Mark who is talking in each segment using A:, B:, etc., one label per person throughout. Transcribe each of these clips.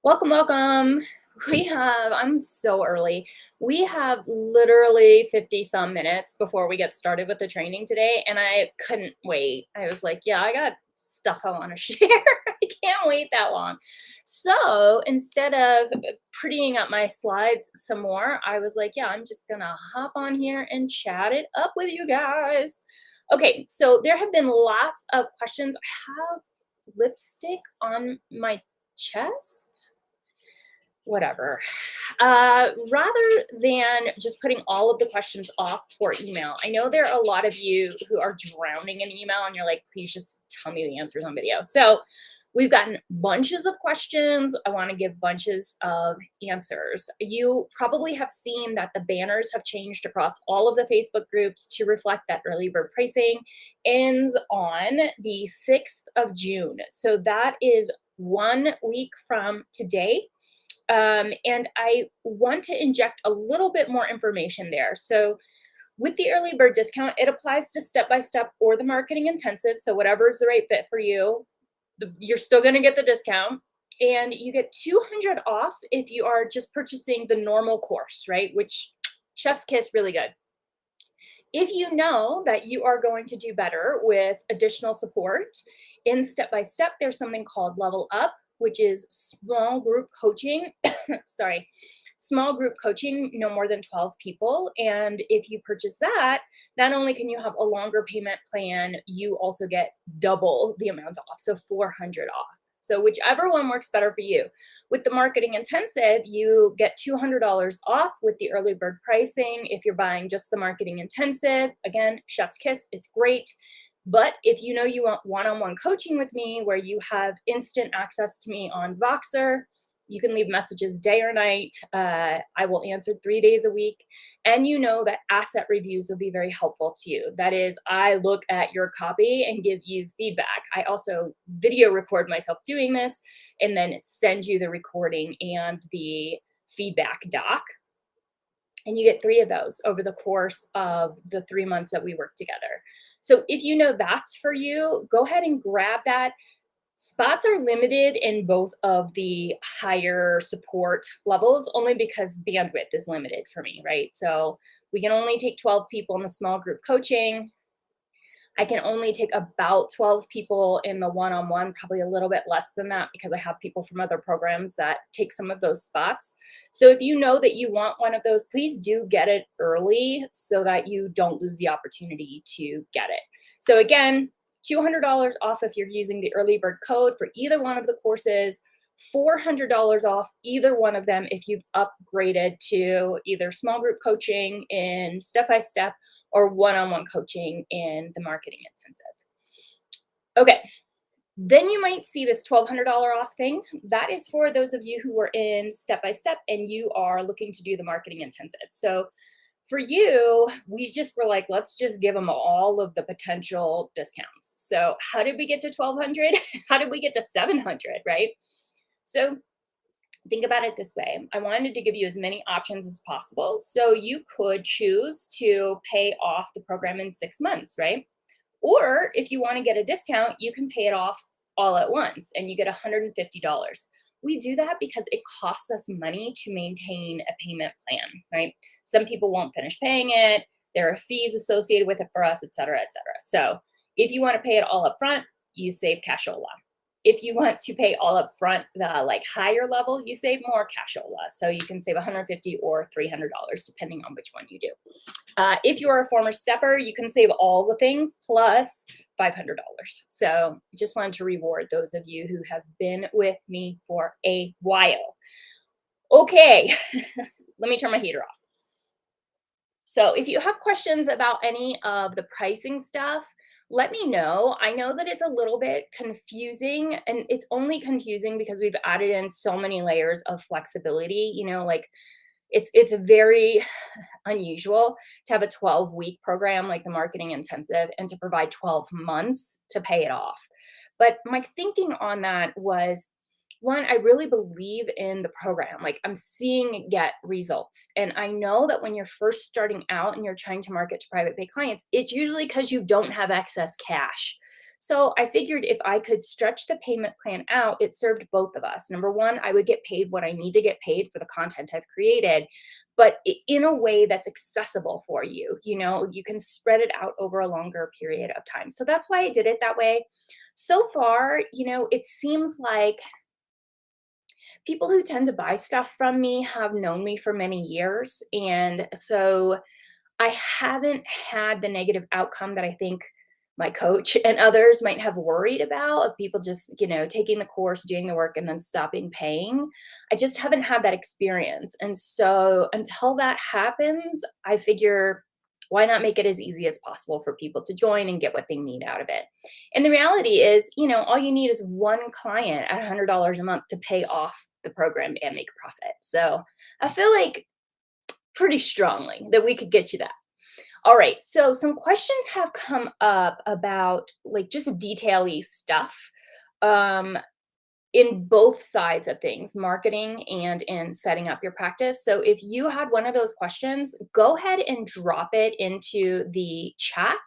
A: Welcome, welcome. I'm so early. We have literally 50 some minutes before we get started with the training today, and I couldn't wait. I was like, yeah, I got stuff I want to share. I can't wait that long. So instead of prettying up my slides some more, I was like, yeah, I'm just gonna hop on here and chat it up with you guys. Okay, so there have been lots of questions. I have lipstick on my chest, whatever. Rather than just putting all of the questions off for email, I know there are a lot of you who are drowning in email and you're like, please just tell me the answers on video. So we've gotten bunches of questions. I want to give bunches of answers. You probably have seen that the banners have changed across all of the Facebook groups to reflect that early bird pricing ends on the 6th of June. So that is 1 week from today. And I want to inject a little bit more information there. So with the early bird discount, it applies to step by step or the marketing intensive. So whatever is the right fit for you, you're still going to get the discount. And you get 200 off if you are just purchasing the normal course, right? Which chef's kiss, really good. If you know that you are going to do better with additional support in step by step, there's something called Level Up, which is small group coaching. Sorry, small group coaching, no more than 12 people. And if you purchase that, not only can you have a longer payment plan, you also get double the amount off, so 400 off. So whichever one works better for you. With the marketing intensive, you get $200 off with the early bird pricing. If you're buying just the marketing intensive, again, chef's kiss, it's great. But if you know you want one-on-one coaching with me where you have instant access to me on Voxer, you can leave messages day or night. I will answer 3 days a week. And you know that asset reviews will be very helpful to you. That is, I look at your copy and give you feedback. I also video record myself doing this and then send you the recording and the feedback doc. And you get 3 of those over the course of the 3 months that we work together. So if you know that's for you, go ahead and grab that. Spots are limited in both of the higher support levels only because bandwidth is limited for me, right? So we can only take 12 people in the small group coaching. I can only take about 12 people in the one-on-one, probably a little bit less than that because I have people from other programs that take some of those spots. So if you know that you want one of those, please do get it early so that you don't lose the opportunity to get it. So again, $200 off if you're using the early bird code for either one of the courses, $400 off either one of them if you've upgraded to either small group coaching in step-by-step or one-on-one coaching in the marketing intensive. Okay, then you might see this $1,200 off thing. That is for those of you who are in step-by-step and you are looking to do the marketing intensive. So for you, we just were like, let's just give them all of the potential discounts. So how did we get to 1,200? How did we get to 700, right? So think about it this way. I wanted to give you as many options as possible. So you could choose to pay off the program in 6 months, right? Or if you want to get a discount, you can pay it off all at once and you get $150. We do that because it costs us money to maintain a payment plan, right? Some people won't finish paying it. There are fees associated with it for us, et cetera, et cetera. So if you want to pay it all up front, you save cashola. If you want to pay all up front, the like higher level, you save more cashola. So you can save $150 or $300 depending on which one you do. If you're a former stepper, you can save all the things plus $500. So just wanted to reward those of you who have been with me for a while. Okay, let me turn my heater off. So if you have questions about any of the pricing stuff, let me know. I know that it's a little bit confusing, and it's only confusing because we've added in so many layers of flexibility. You know, like it's very unusual to have a 12-week program like the marketing intensive and to provide 12 months to pay it off. But my thinking on that was, one, I really believe in the program. Like I'm seeing it get results. And I know that when you're first starting out and you're trying to market to private pay clients, it's usually because you don't have excess cash. So I figured if I could stretch the payment plan out, it served both of us. Number one, I would get paid what I need to get paid for the content I've created, but in a way that's accessible for you. You can spread it out over a longer period of time. So that's why I did it that way. So far, it seems like people who tend to buy stuff from me have known me for many years. And so I haven't had the negative outcome that I think my coach and others might have worried about of people just, taking the course, doing the work, and then stopping paying. I just haven't had that experience. And so until that happens, I figure why not make it as easy as possible for people to join and get what they need out of it? And the reality is, all you need is one client at $100 a month to pay off the program and make a profit. So I feel like pretty strongly that we could get you that. All right. So some questions have come up about like just detail-y stuff um, in both sides of things, marketing and in setting up your practice. So if you had one of those questions, go ahead and drop it into the chat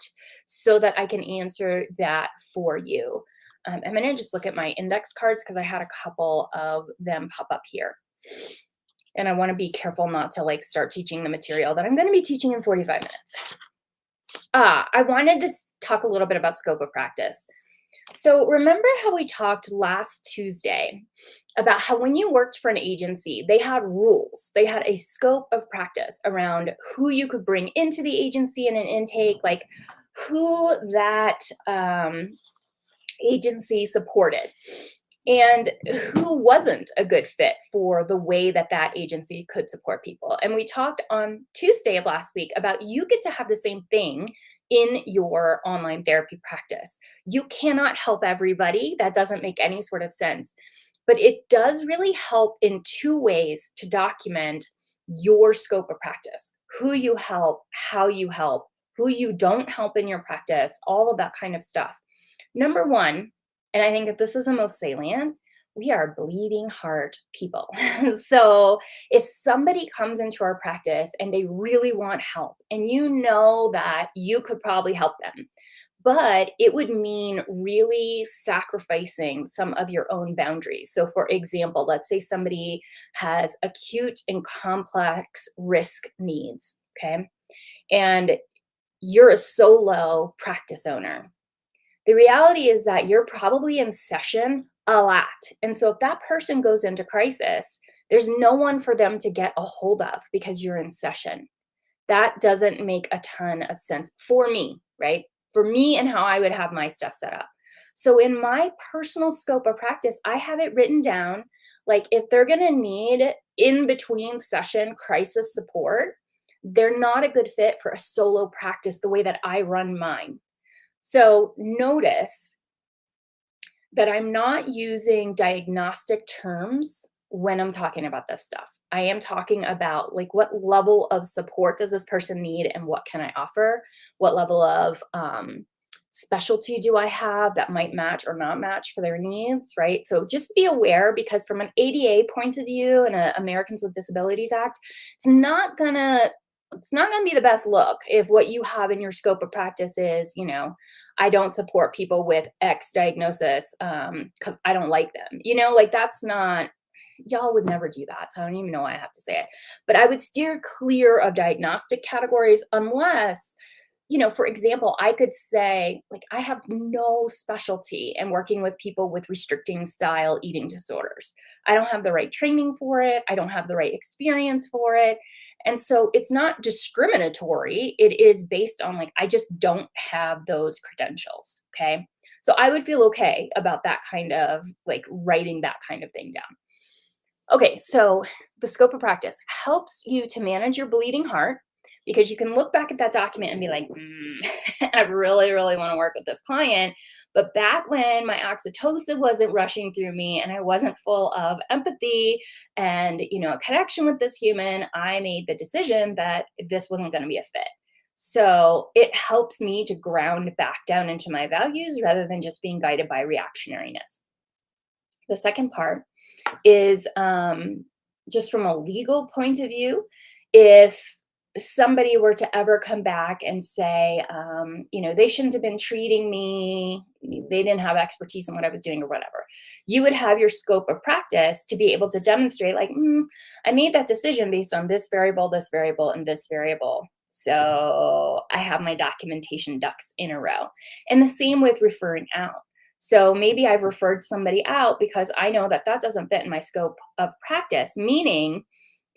A: so that I can answer that for you. I'm going to just look at my index cards because I had a couple of them pop up here. And I want to be careful not to like start teaching the material that I'm going to be teaching in 45 minutes. I wanted to talk a little bit about scope of practice. So remember how we talked last Tuesday about how when you worked for an agency, they had rules. They had a scope of practice around who you could bring into the agency in an intake, like who that agency supported and who wasn't a good fit for the way that that agency could support people. And we talked on Tuesday of last week about you get to have the same thing in your online therapy practice. You cannot help everybody. That doesn't make any sort of sense. But it does really help in two ways to document your scope of practice: who you help, how you help, who you don't help in your practice, all of that kind of stuff. Number one, and I think that this is the most salient, we are bleeding heart people. So if somebody comes into our practice and they really want help, and you know that you could probably help them, but it would mean really sacrificing some of your own boundaries. So, for example, let's say somebody has acute and complex risk needs, okay? And you're a solo practice owner. The reality is that you're probably in session a lot. And so if that person goes into crisis, there's no one for them to get a hold of because you're in session. That doesn't make a ton of sense for me, right? For me and how I would have my stuff set up. So in my personal scope of practice, I have it written down like if they're going to need in between session crisis support, they're not a good fit for a solo practice the way that I run mine. So notice that I'm not using diagnostic terms when I'm talking about this stuff. I am talking about like what level of support does this person need and what can I offer? What level of specialty do I have that might match or not match for their needs, right? So just be aware because from an ADA point of view and a Americans with Disabilities Act, it's not gonna be the best look if what you have in your scope of practice is, I don't support people with X diagnosis because I don't like them. Like that's not, y'all would never do that. So I don't even know why I have to say it. But I would steer clear of diagnostic categories unless, for example, I could say, like, I have no specialty in working with people with restricting style eating disorders. I don't have the right training for it. I don't have the right experience for it. And so it's not discriminatory. It is based on, like, I just don't have those credentials. Okay. So I would feel okay about that kind of like writing that kind of thing down. Okay, so the scope of practice helps you to manage your bleeding heart because you can look back at that document and be like, I really, really want to work with this client. But back when my oxytocin wasn't rushing through me and I wasn't full of empathy and, a connection with this human, I made the decision that this wasn't going to be a fit. So it helps me to ground back down into my values rather than just being guided by reactionariness. The second part is just from a legal point of view, if somebody were to ever come back and say, they shouldn't have been treating me they didn't have expertise in what I was doing or whatever. You would have your scope of practice to be able to demonstrate like, I made that decision based on this variable, and this variable. So I have my documentation ducks in a row. And the same with referring out. So maybe I've referred somebody out because I know that that doesn't fit in my scope of practice, meaning,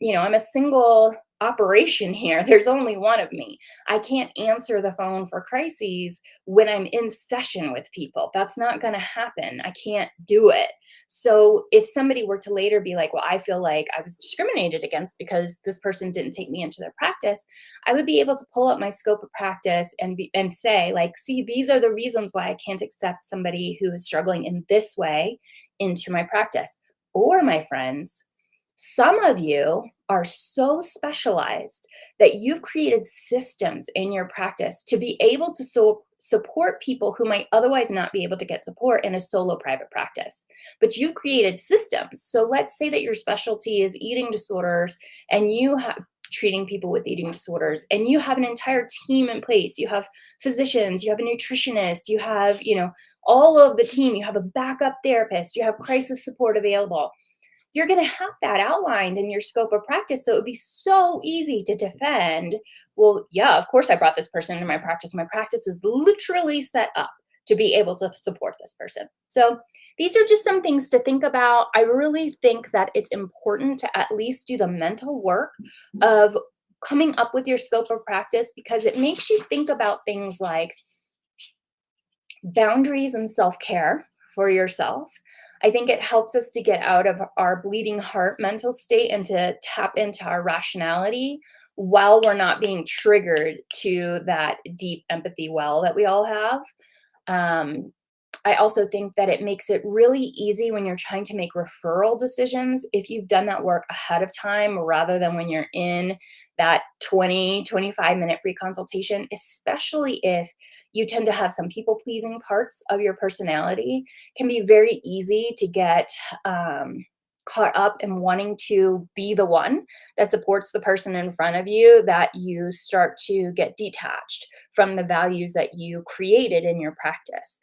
A: I'm a single operation here. There's only one of me. I can't answer the phone for crises when I'm in session with people. That's not going to happen. I can't do it. So if somebody were to later be like, well, I feel like I was discriminated against because this person didn't take me into their practice, I would be able to pull up my scope of practice and say like, see, these are the reasons why I can't accept somebody who is struggling in this way into my practice. Or my friends, some of you are so specialized that you've created systems in your practice to be able to support people who might otherwise not be able to get support in a solo private practice. But you've created systems. So let's say that your specialty is eating disorders and you have treating people with eating disorders and you have an entire team in place. You have physicians, you have a nutritionist, you have, all of the team, you have a backup therapist, you have crisis support available. You're going to have that outlined in your scope of practice. So it would be so easy to defend. Well, yeah, of course I brought this person into my practice. My practice is literally set up to be able to support this person. So these are just some things to think about. I really think that it's important to at least do the mental work of coming up with your scope of practice because it makes you think about things like boundaries and self-care for yourself. I think it helps us to get out of our bleeding heart mental state and to tap into our rationality while we're not being triggered to that deep empathy well that we all have. I also think that it makes it really easy when you're trying to make referral decisions if you've done that work ahead of time rather than when you're in that 20-25 minute free consultation, especially if you tend to have some people pleasing parts of your personality. Can be very easy to get caught up in wanting to be the one that supports the person in front of you, that you start to get detached from the values that you created in your practice,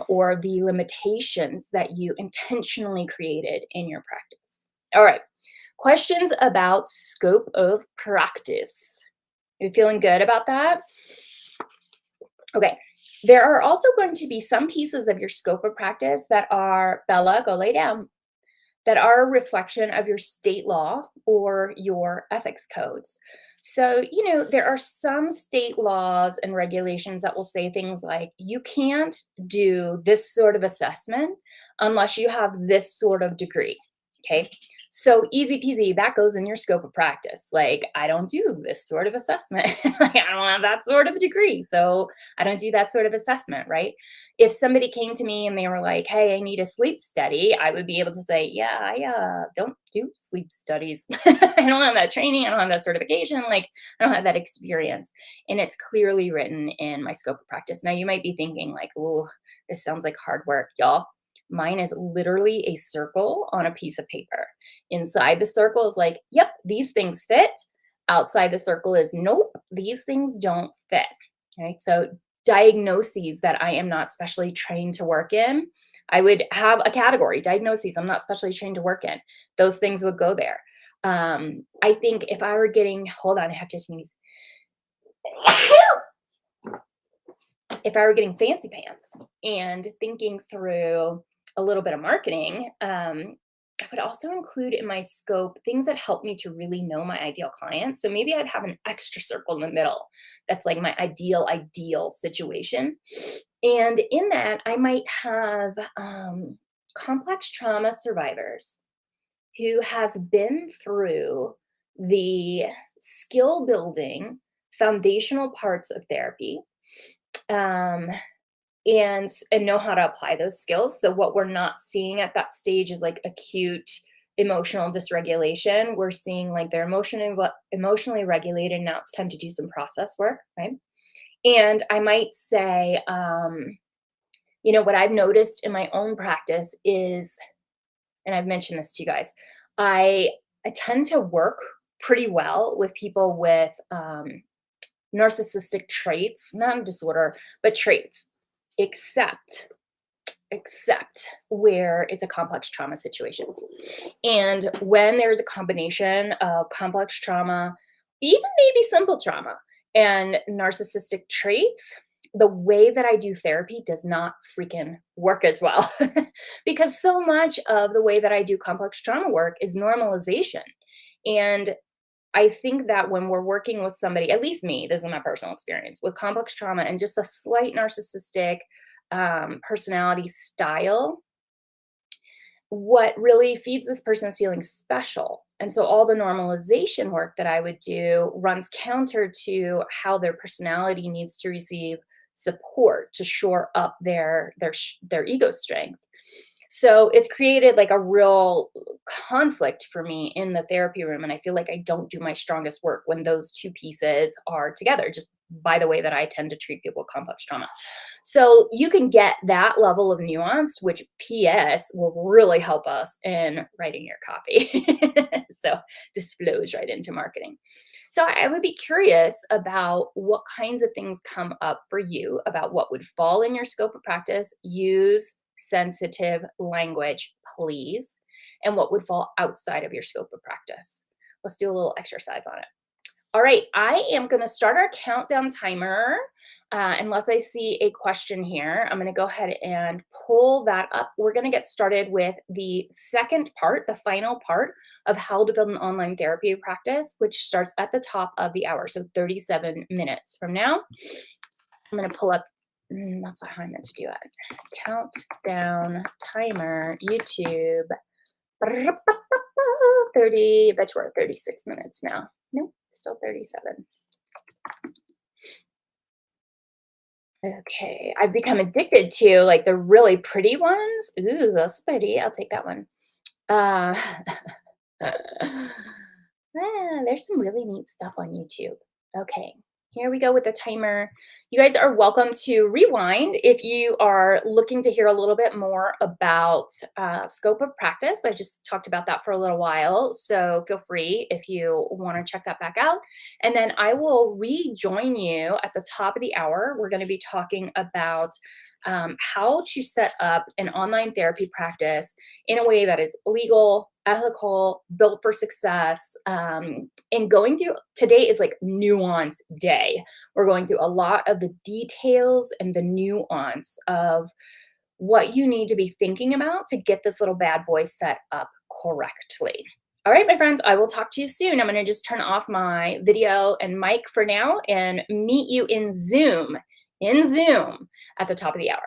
A: or the limitations that you intentionally created in your practice. All right. Questions about scope of practice. Are you feeling good about that? Okay. There are also going to be some pieces of your scope of practice that are, Bella, go lay down, that are a reflection of your state law or your ethics codes. So, there are some state laws and regulations that will say things like, you can't do this sort of assessment unless you have this sort of degree. Okay. So easy peasy, that goes in your scope of practice. Like, I don't do this sort of assessment. Like, I don't have that sort of degree. So I don't do that sort of assessment, right? If somebody came to me and they were like, hey, I need a sleep study, I would be able to say, yeah, I don't do sleep studies. I don't have that training. I don't have that certification. Like, I don't have that experience. And it's clearly written in my scope of practice. Now, you might be thinking like, oh, this sounds like hard work, y'all. Mine is literally a circle on a piece of paper. Inside the circle is like, yep, these things fit. Outside the circle is, nope, these things don't fit. Right? So diagnoses that I am not specially trained to work in, I would have a category, diagnoses I'm not specially trained to work in. Those things would go there. I think if I were getting, hold on, I have to sneeze. If I were getting fancy pants and thinking through a little bit of marketing, I would also include in my scope things that help me to really know my ideal client. So maybe I'd have an extra circle in the middle. That's like my ideal situation. And in that, I might have complex trauma survivors who have been through the skill building foundational parts of therapy, um, and know how to apply those skills. So what we're not seeing at that stage is like acute emotional dysregulation. We're seeing like they're emotionally regulated. Now it's time to do some process work, right? And I might say, what I've noticed in my own practice is, and I've mentioned this to you guys, I tend to work pretty well with people with narcissistic traits, not a disorder, but traits. except where it's a complex trauma situation. And when there's a combination of complex trauma, even maybe simple trauma, and narcissistic traits, the way that I do therapy does not freaking work as well. Because so much of the way that I do complex trauma work is normalization. And I think that when we're working with somebody, at least me, this is my personal experience with complex trauma and just a slight narcissistic personality style, what really feeds this person is feeling special. And so all the normalization work that I would do runs counter to how their personality needs to receive support to shore up their ego strength. So it's created like a real conflict for me in the therapy room. And I feel like I don't do my strongest work when those two pieces are together, just by the way that I tend to treat people with complex trauma. So you can get that level of nuance, which PS will really help us in writing your copy. So this flows right into marketing. So I would be curious about what kinds of things come up for you about what would fall in your scope of practice. Use sensitive language, please, and what would fall outside of your scope of practice. Let's do a little exercise on it. All right, I am going to start our countdown timer. Unless I see a question here, I'm going to go ahead and pull that up. We're going to get started with the second part, the final part of how to build an online therapy practice, which starts at the top of the hour. So 37 minutes from now, I'm going to pull up. That's how I meant to do it. Countdown timer, YouTube. 30, I bet we're at 36 minutes now. Nope, still 37. Okay, I've become addicted to like the really pretty ones. Ooh, that's pretty. I'll take that one. Uh, there's some really neat stuff on YouTube. Okay, here we go with the timer. You guys are welcome to rewind if you are looking to hear a little bit more about scope of practice. I just talked about that for a little while, so feel free if you want to check that back out. And then I will rejoin you at the top of the hour. We're going to be talking about how to set up an online therapy practice in a way that is legal, ethical, built for success. And going through today is like nuanced day. We're going through a lot of the details and the nuance of what you need to be thinking about to get this little bad boy set up correctly. All right, my friends, I will talk to you soon. I'm going to just turn off my video and mic for now and meet you in Zoom at the top of the hour.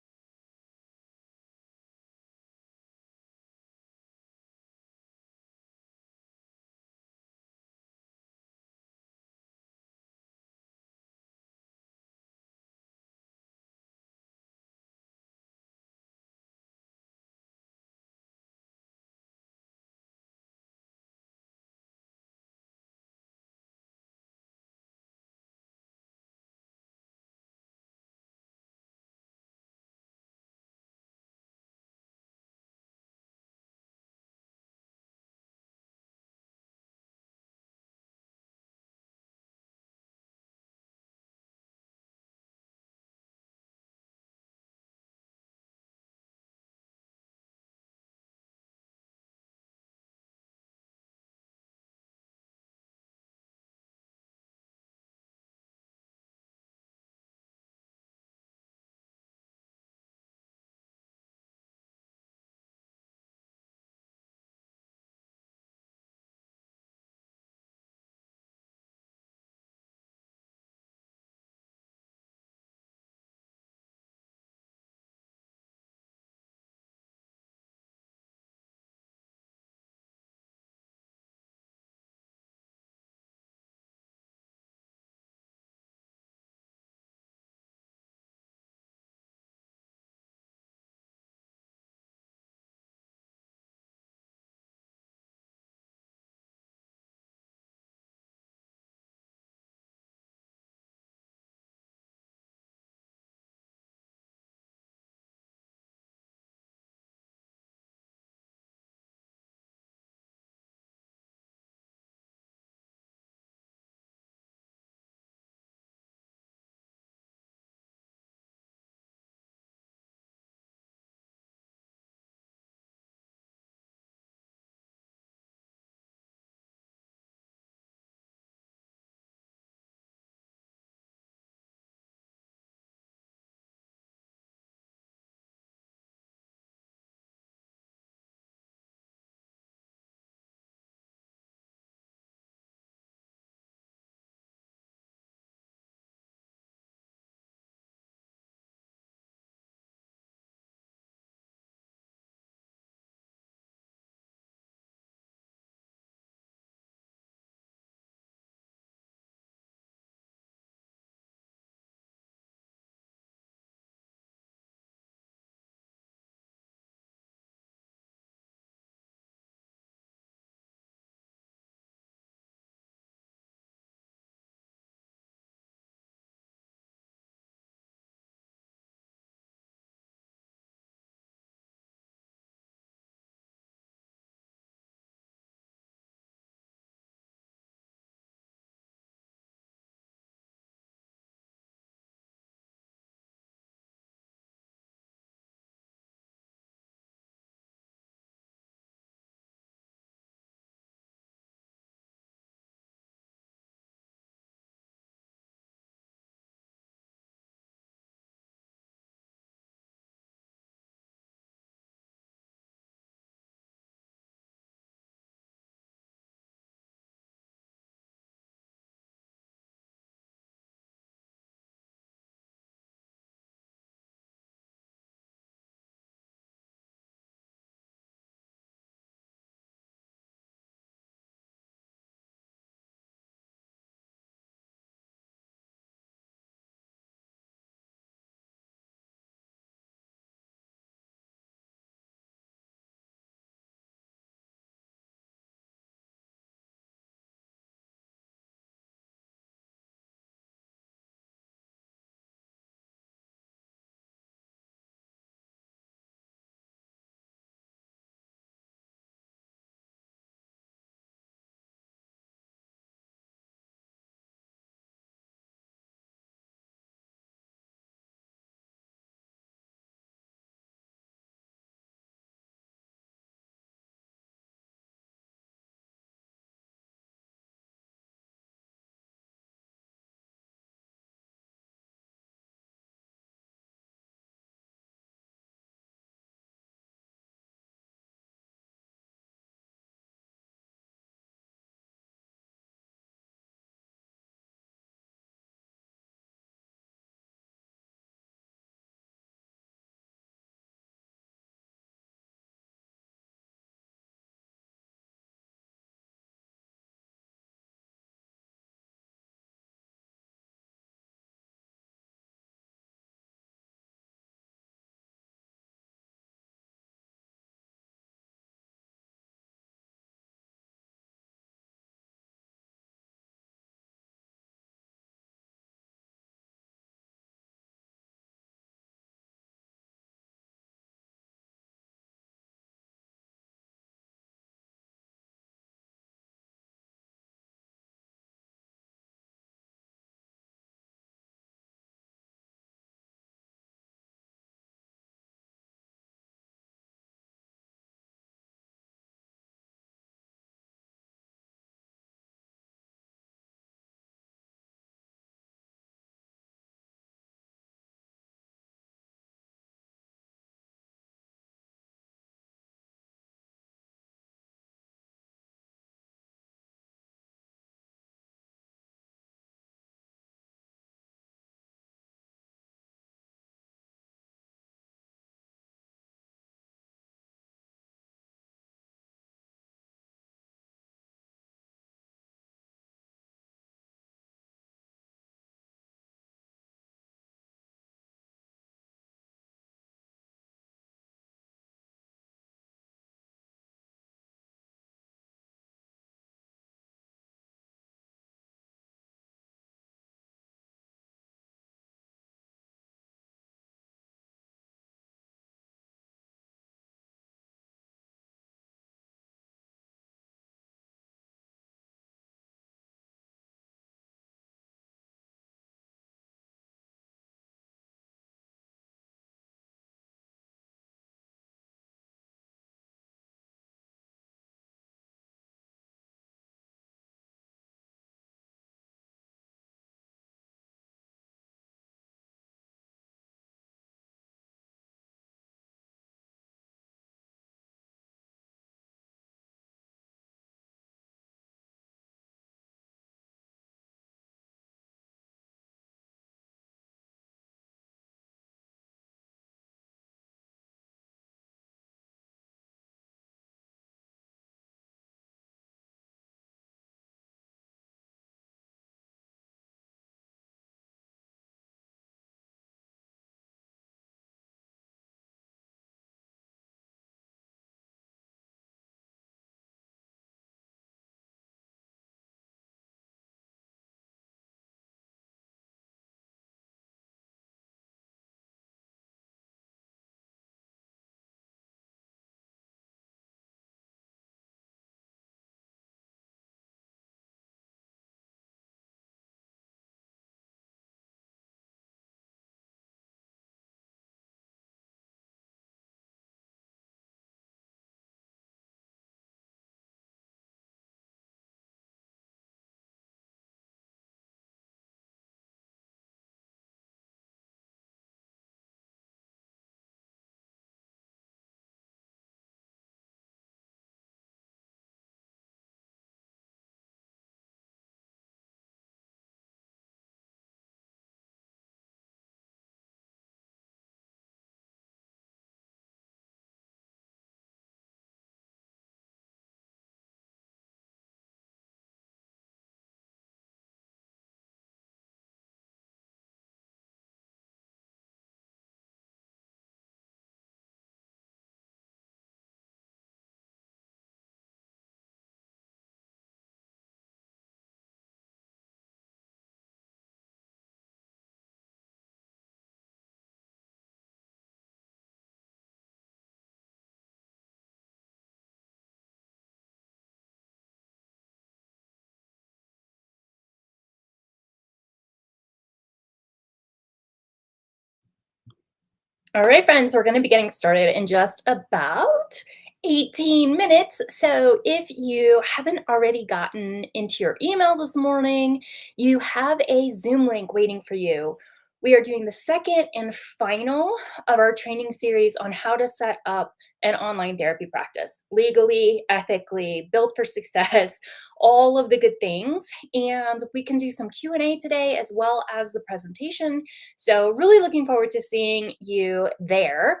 A: All right, friends, we're going to be getting started in just about 18 minutes. So, if you haven't already gotten into your email this morning, you have a Zoom link waiting for you. We are doing the second and final of our training series on how to set up an online therapy practice legally, ethically, built for success, all of the good things. And we can do some Q&A today as well as the presentation, so, really looking forward to seeing you there.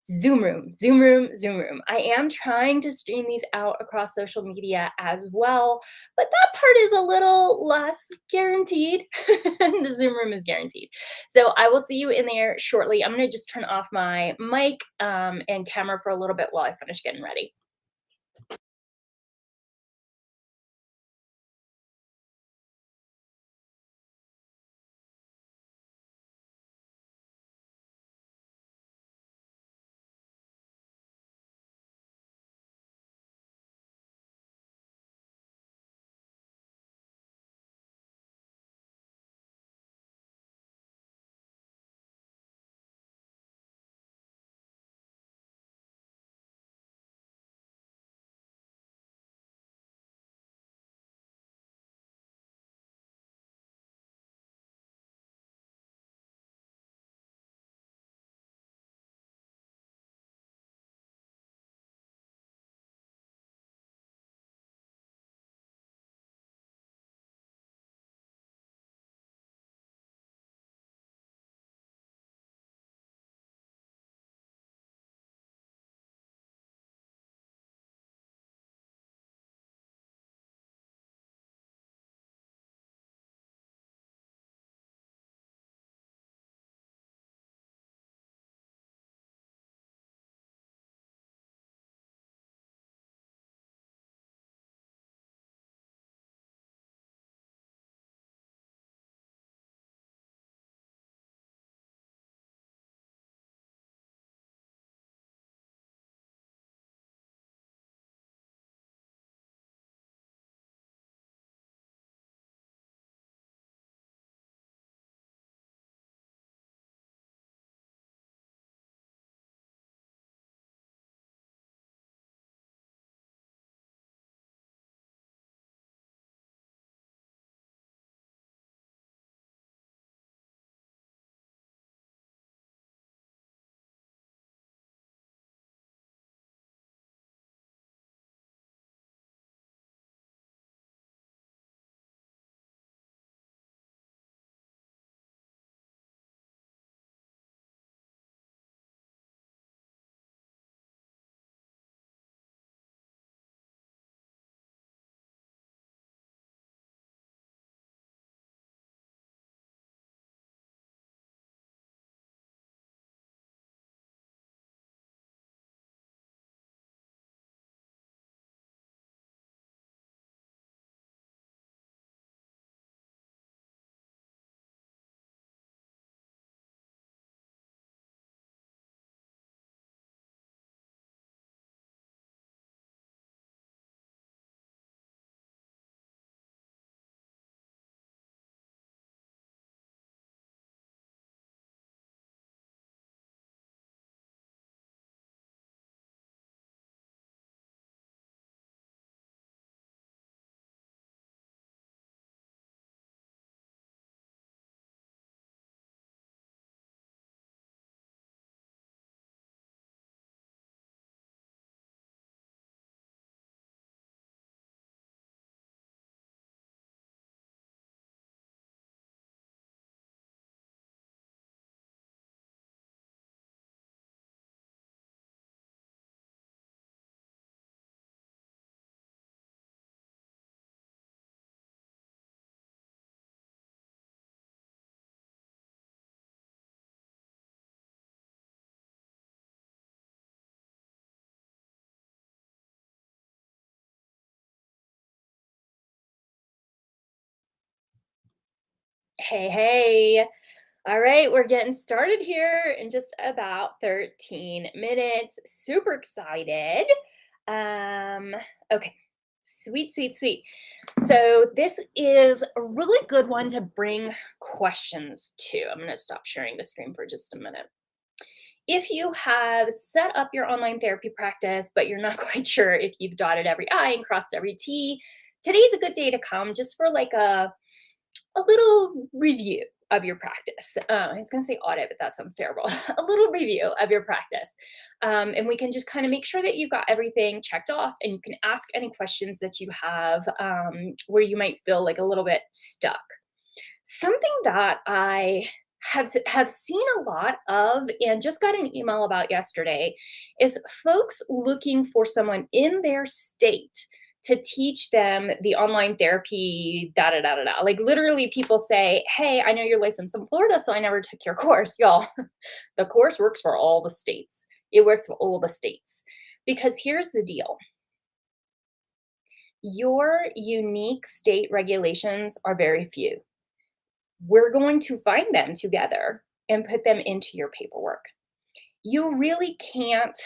A: Zoom room, Zoom room, Zoom room. I am trying to stream these out across social media as well, but that part is a little less guaranteed. The Zoom room is guaranteed. So, I will see you in there shortly. I'm going to just turn off my mic and camera for a little bit while I finish getting ready. Hey, hey. All right, we're getting started here in just about 13 minutes. Super excited. Um, okay. Sweet, sweet, sweet. So this is a really good one to bring questions to. I'm going to stop sharing the screen for just a minute. If you have set up your online therapy practice, but you're not quite sure if you've dotted every I and crossed every T, today's a good day to come just for like a little review of your practice. I was going to say audit, but that sounds terrible. A little review of your practice. And we can just kind of make sure that you've got everything checked off and you can ask any questions that you have where you might feel like a little bit stuck. Something that I have seen a lot of and just got an email about yesterday is folks looking for someone in their state to teach them the online therapy da da da da da. Like literally people say, "Hey, I know you're licensed in Florida, so I never took your course." Y'all, the course works for all the states. It works for all the states. Because here's the deal. Your unique state regulations are very few. We're going to find them together and put them into your paperwork. You really can't,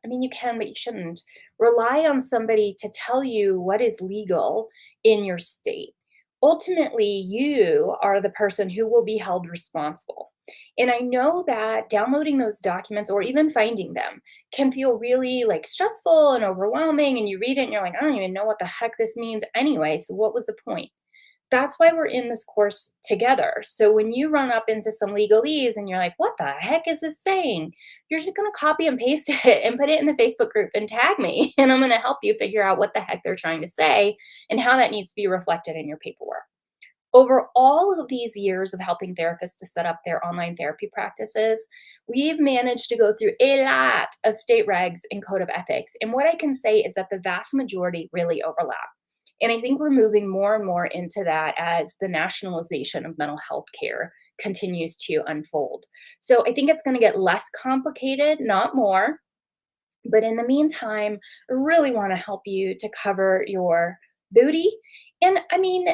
A: I mean, you can, but you shouldn't rely on somebody to tell you what is legal in your state. Ultimately, you are the person who will be held responsible. And I know that downloading those documents or even finding them can feel really like stressful and overwhelming. And you read it and you're like, I don't even know what the heck this means anyway. So, what was the point? That's why we're in this course together. So when you run up into some legalese and you're like, what the heck is this saying? You're just going to copy and paste it and put it in the Facebook group and tag me. And I'm going to help you figure out what the heck they're trying to say and how that needs to be reflected in your paperwork. Over all of these years of helping therapists to set up their online therapy practices, we've managed to go through a lot of state regs and code of ethics. And what I can say is that the vast majority really overlap. And I think we're moving more and more into that as the nationalization of mental health care continues to unfold. So I think it's going to get less complicated, not more. But in the meantime, I really want to help you to cover your booty. And I mean,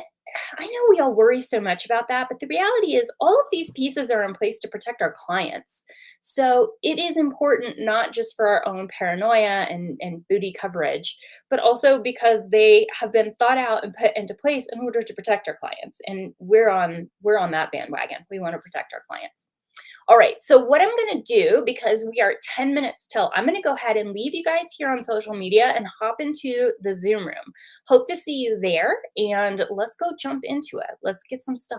A: I know we all worry so much about that, but the reality is all of these pieces are in place to protect our clients. So it is important not just for our own paranoia and booty coverage, but also because they have been thought out and put into place in order to protect our clients. And we're on that bandwagon. We want to protect our clients. All right, so what I'm gonna do, because we are 10 minutes till, I'm gonna go ahead and leave you guys here on social media and hop into the Zoom room. Hope to see you there, and let's go jump into it. Let's get some stuff